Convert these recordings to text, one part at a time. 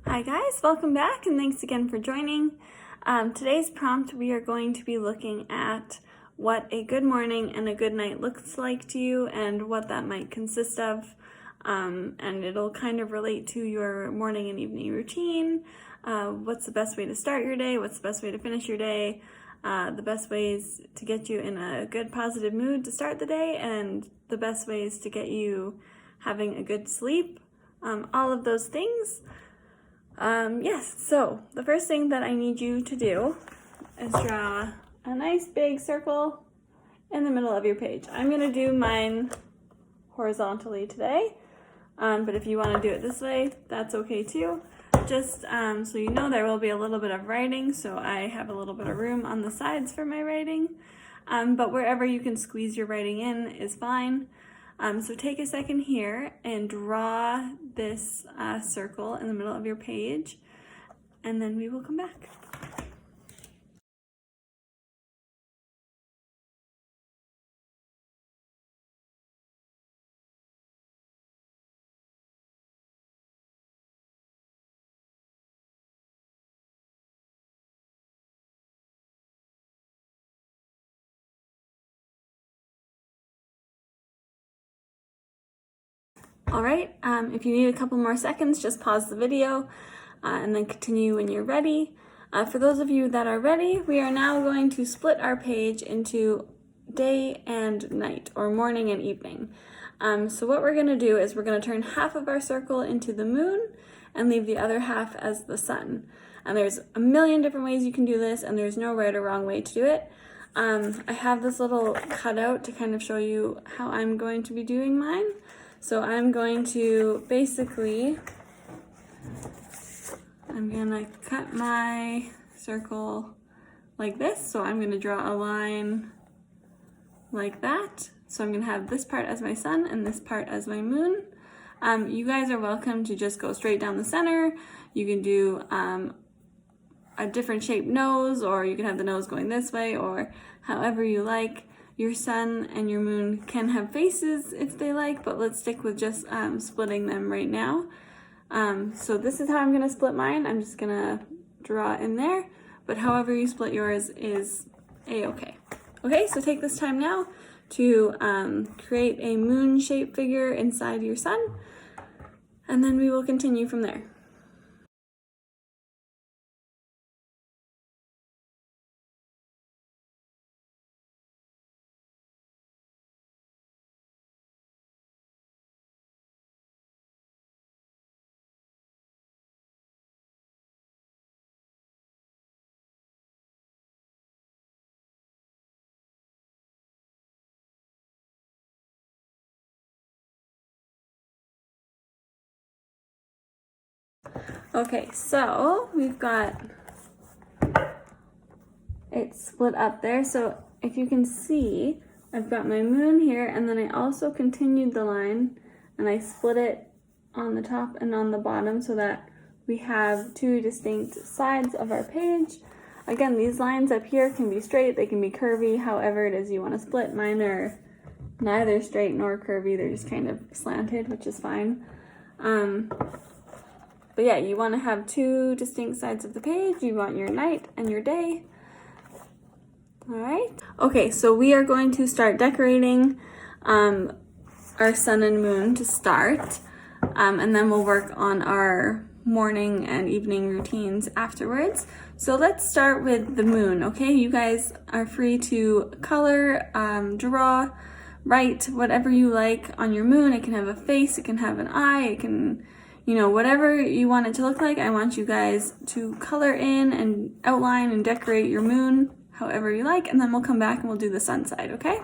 Hi guys, welcome back and thanks again for joining. Today's prompt we are going to be looking at what a good morning and a good night looks like to you and what that might consist of. And it'll kind of relate to your morning and evening routine. What's the best way to start your day? What's the best way to finish your day? The best ways to get you in a good positive mood to start the day, and the best ways to get you having a good sleep. All of those things. Yes, so the first thing that I need you to do is draw a nice big circle in the middle of your page. I'm going to do mine horizontally today, but if you want to do it this way, that's okay too. Just so you know, there will be a little bit of writing, so I have a little bit of room on the sides for my writing, but wherever you can squeeze your writing in is fine. So take a second here and draw this circle in the middle of your page, and then we will come back. All right, if you need a couple more seconds, just pause the video and then continue when you're ready. For those of you that are ready, we are now going to split our page into day and night, or morning and evening. So what we're gonna do is we're gonna turn half of our circle into the moon and leave the other half as the sun. And there's a million different ways you can do this, and there's no right or wrong way to do it. I have this little cutout to kind of show you how I'm going to be doing mine. So I'm going to basically, I'm gonna cut my circle like this. So I'm gonna draw a line like that. So I'm gonna have this part as my sun and this part as my moon. You guys are welcome to just go straight down the center. You can do a different shaped nose, or you can have the nose going this way, or however you like. Your sun and your moon can have faces if they like, but let's stick with just splitting them right now. So this is how I'm gonna split mine. I'm just gonna draw in there, but however you split yours is a-okay. Okay, so take this time now to create a moon-shaped figure inside your sun, and then we will continue from there. Okay, so we've got it split up there. So if you can see, I've got my moon here, and then I also continued the line and I split it on the top and on the bottom so that we have two distinct sides of our page. Again, these lines up here can be straight, they can be curvy, however it is you want to split. Mine are neither straight nor curvy, they're just kind of slanted, which is fine. But yeah, you want to have two distinct sides of the page. You want your night and your day. All right. Okay, so we are going to start decorating our sun and moon to start, and then we'll work on our morning and evening routines afterwards. So let's start with the moon, okay? You guys are free to color, draw, write, whatever you like on your moon. It can have a face, it can have an eye, it can, you know, whatever you want it to look like. I want you guys to color in and outline and decorate your moon however you like, and then we'll come back and we'll do the sun side, okay?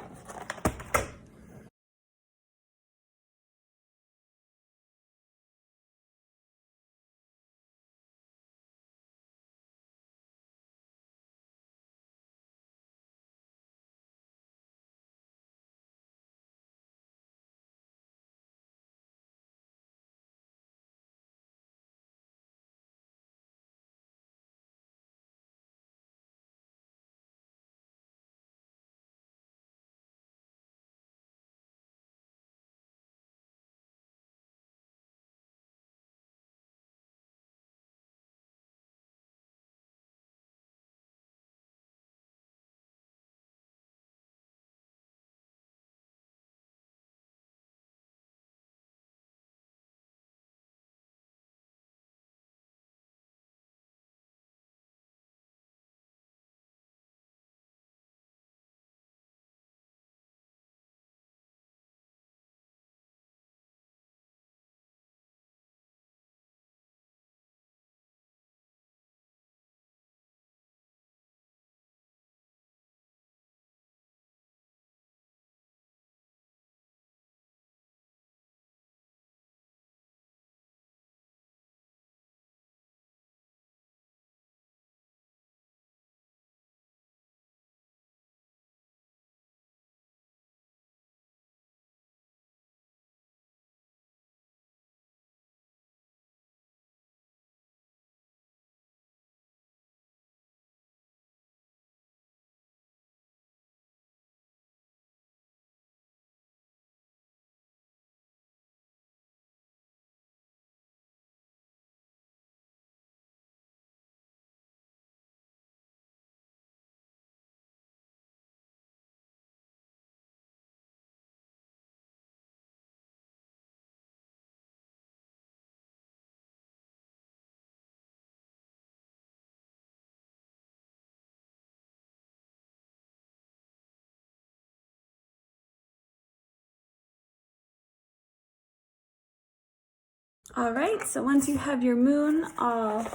All right, so once you have your moon all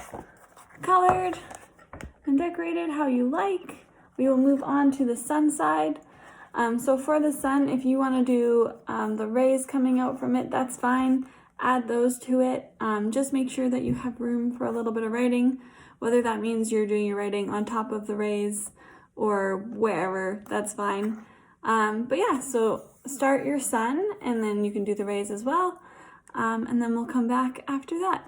colored and decorated how you like, we will move on to the sun side. So for the sun, if you want to do the rays coming out from it, that's fine. Add those to it. Just make sure that you have room for a little bit of writing, whether that means you're doing your writing on top of the rays or wherever, that's fine. But yeah, so start your sun and then you can do the rays as well. And then we'll come back after that.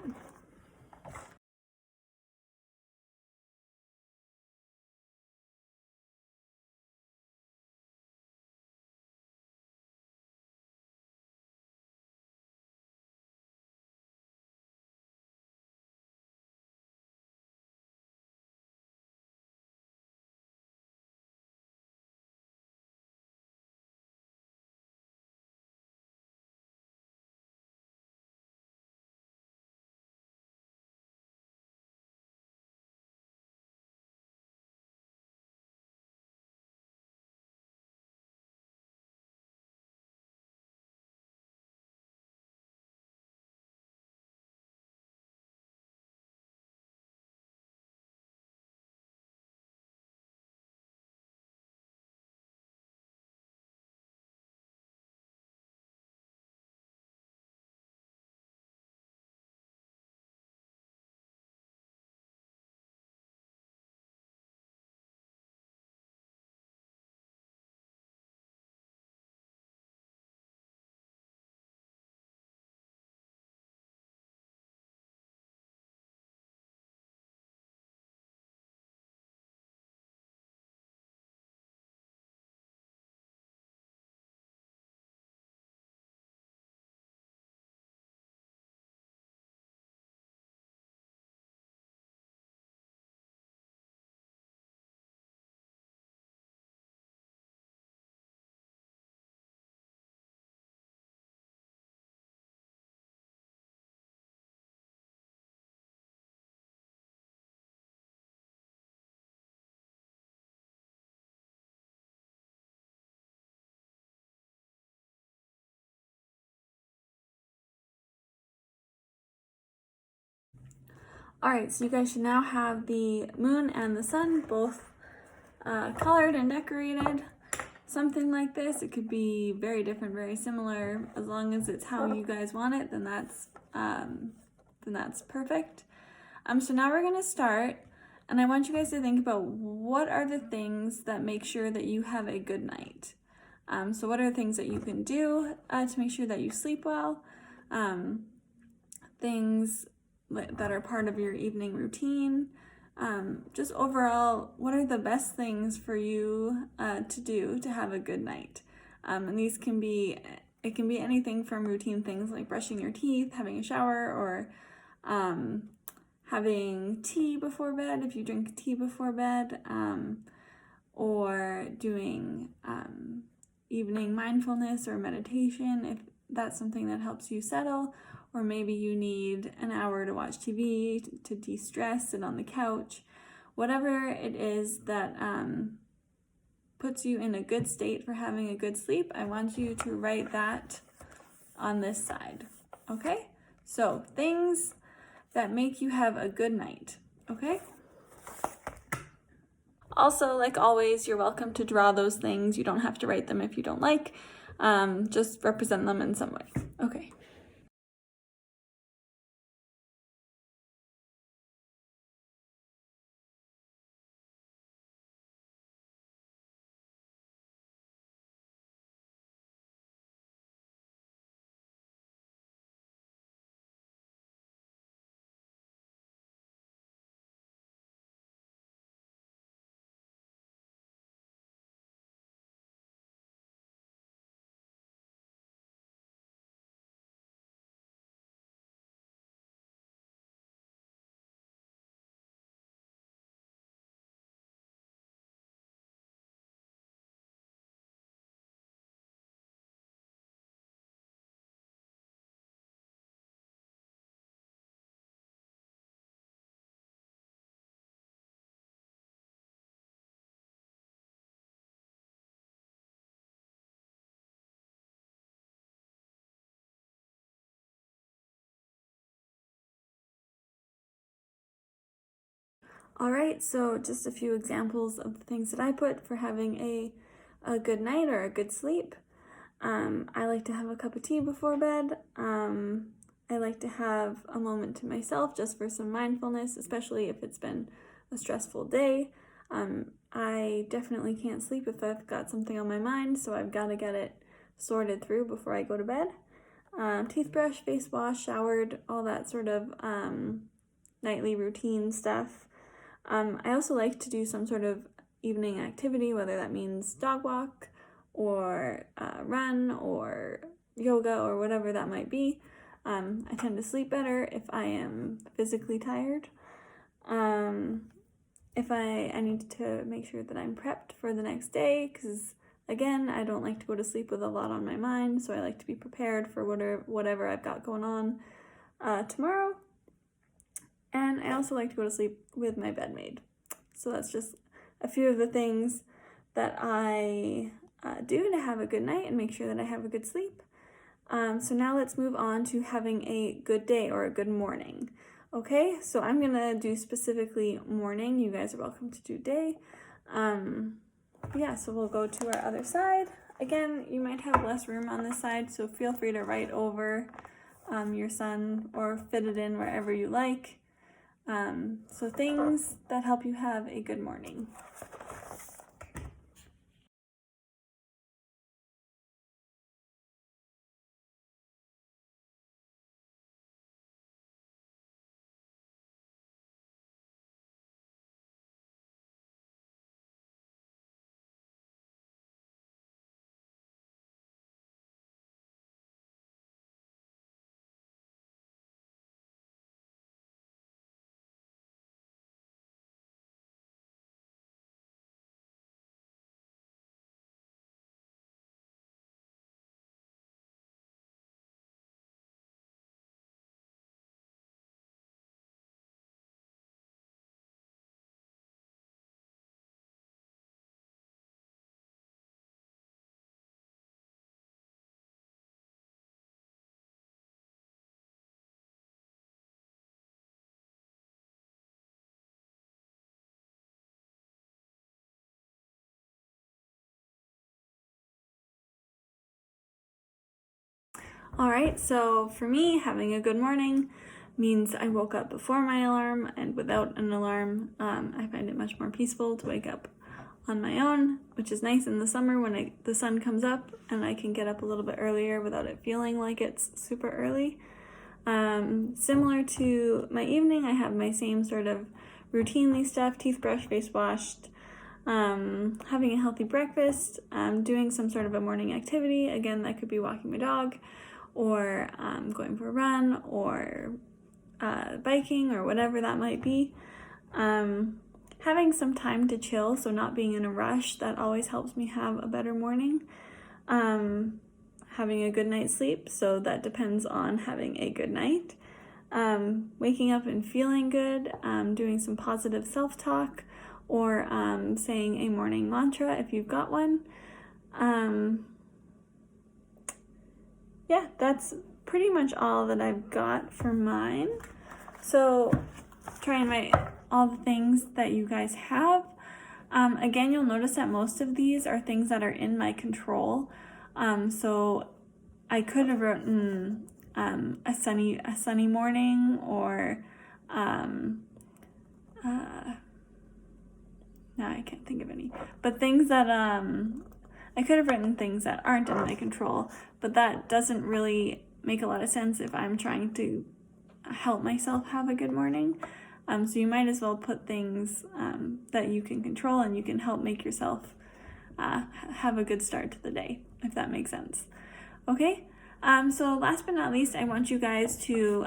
All right, so you guys should now have the moon and the sun both colored and decorated. Something like this, it could be very different, very similar. As long as it's how you guys want it, then that's perfect. So now we're gonna start, and I want you guys to think about what are the things that make sure that you have a good night. So what are the things that you can do to make sure that you sleep well? Things that are part of your evening routine. Just overall, what are the best things for you to do to have a good night? And these can be, it can be anything from routine things like brushing your teeth, having a shower, or having tea before bed if you drink tea before bed, or doing evening mindfulness or meditation if that's something that helps you settle. Or maybe you need an hour to watch TV, to de-stress, sit on the couch. Whatever it is that puts you in a good state for having a good sleep, I want you to write that on this side, okay? So, things that make you have a good night, okay? Also, like always, you're welcome to draw those things. You don't have to write them if you don't like. Just represent them in some way, okay? All right, so just a few examples of the things that I put for having a good night or a good sleep. I like to have a cup of tea before bed. I like to have a moment to myself just for some mindfulness, especially if it's been a stressful day. I definitely can't sleep if I've got something on my mind, so I've got to get it sorted through before I go to bed. Teeth brush, face wash, showered, all that sort of nightly routine stuff. I also like to do some sort of evening activity, whether that means dog walk or run or yoga or whatever that might be. I tend to sleep better if I am physically tired. If I need to make sure that I'm prepped for the next day, because again, I don't like to go to sleep with a lot on my mind, so I like to be prepared for whatever I've got going on tomorrow. And I also like to go to sleep with my bed made. So that's just a few of the things that I do to have a good night and make sure that I have a good sleep. So now let's move on to having a good day or a good morning. Okay, so I'm gonna do specifically morning. You guys are welcome to do day. So we'll go to our other side. Again, you might have less room on this side, so feel free to write over your sun or fit it in wherever you like. So things that help you have a good morning. All right, so for me, having a good morning means I woke up before my alarm and without an alarm. I find it much more peaceful to wake up on my own, which is nice in the summer when the sun comes up and I can get up a little bit earlier without it feeling like it's super early. Similar to my evening, I have my same sort of routinely stuff, teeth brushed, face washed, having a healthy breakfast, doing some sort of a morning activity. Again, that could be walking my dog or going for a run or biking or whatever that might be. Having some time to chill, so not being in a rush, that always helps me have a better morning. Having a good night's sleep, so that depends on having a good night. Waking up and feeling good, doing some positive self-talk, or saying a morning mantra if you've got one. That's pretty much all that I've got for mine. So try and write all the things that you guys have. Again, you'll notice that most of these are things that are in my control. So I could have written a sunny morning, or no, I can't think of any. But things that I could have written things that aren't in my control, but that doesn't really make a lot of sense if I'm trying to help myself have a good morning. So you might as well put things that you can control and you can help make yourself have a good start to the day, if that makes sense. Okay, so last but not least, I want you guys to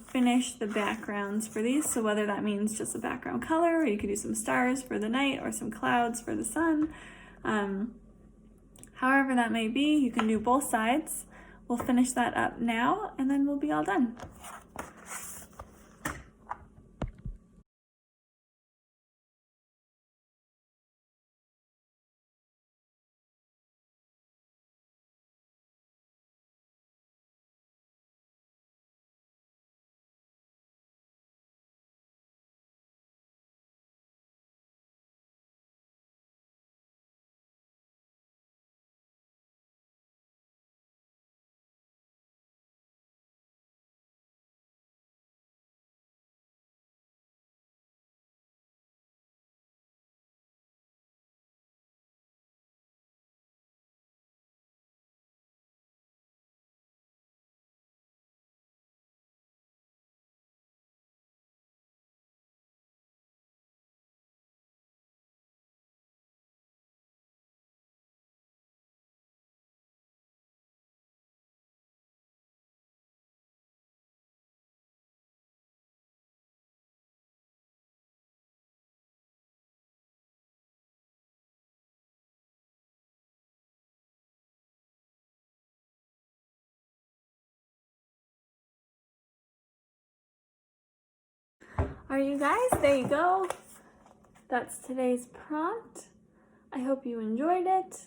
finish the backgrounds for these. So whether that means just a background color, or you could do some stars for the night or some clouds for the sun. However that may be, you can do both sides. We'll finish that up now and then we'll be all done. All right, you guys, there you go. That's today's prompt. I hope you enjoyed it.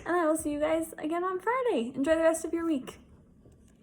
And I will see you guys again on Friday. Enjoy the rest of your week.